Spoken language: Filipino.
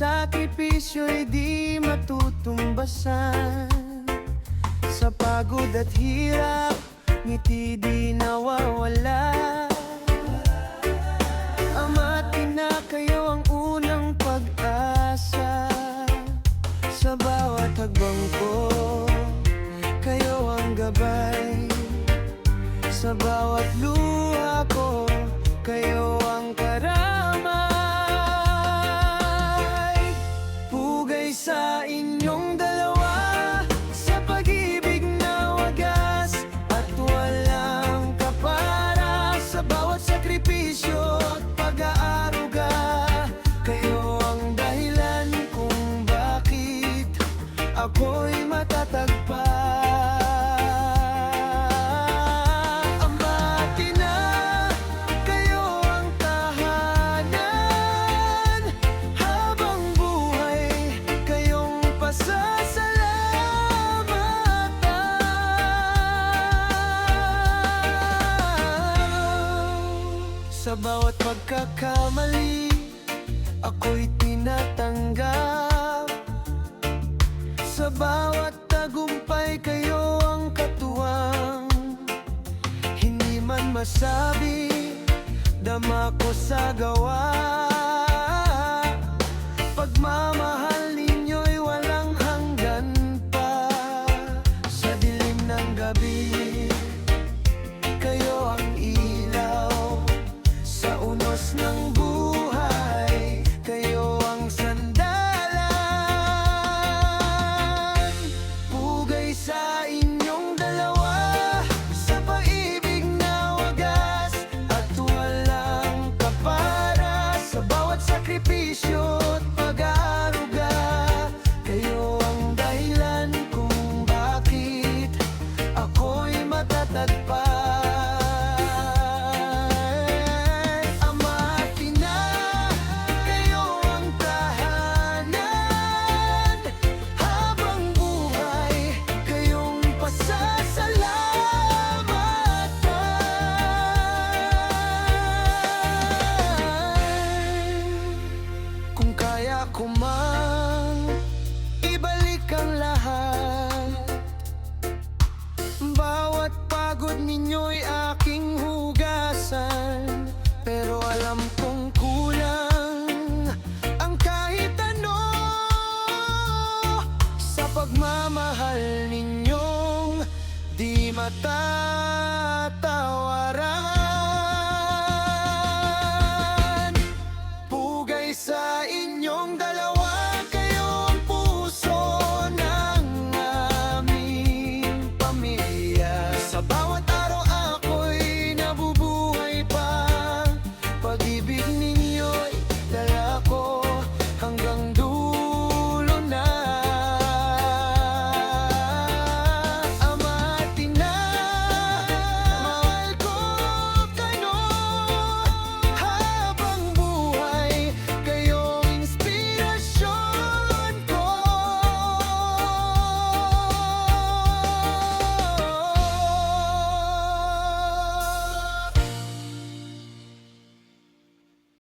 sakripisyo'y di matutumbasan. Sa pagod at hirap, ngiti di nawawala. Ama't ina, kayo ang unang pag-asa. Sa bawat hagbang ko, kayo ang gabay. Sa bawat luha ko, kayo ang karamay. Pugay sa inyong dalawa, sa pag-ibig na wagas at walang kapara. Sa bawat sakripisyo at pag-aaruga, kayo ang dahilan kung bakit ako'y matatagpa. Sa bawat pagkakamali, ako'y tinatanggap. Sa bawat tagumpay, kayo ang katuwang. Hindi man masabi, dama ko sa gawa. Pagmamahal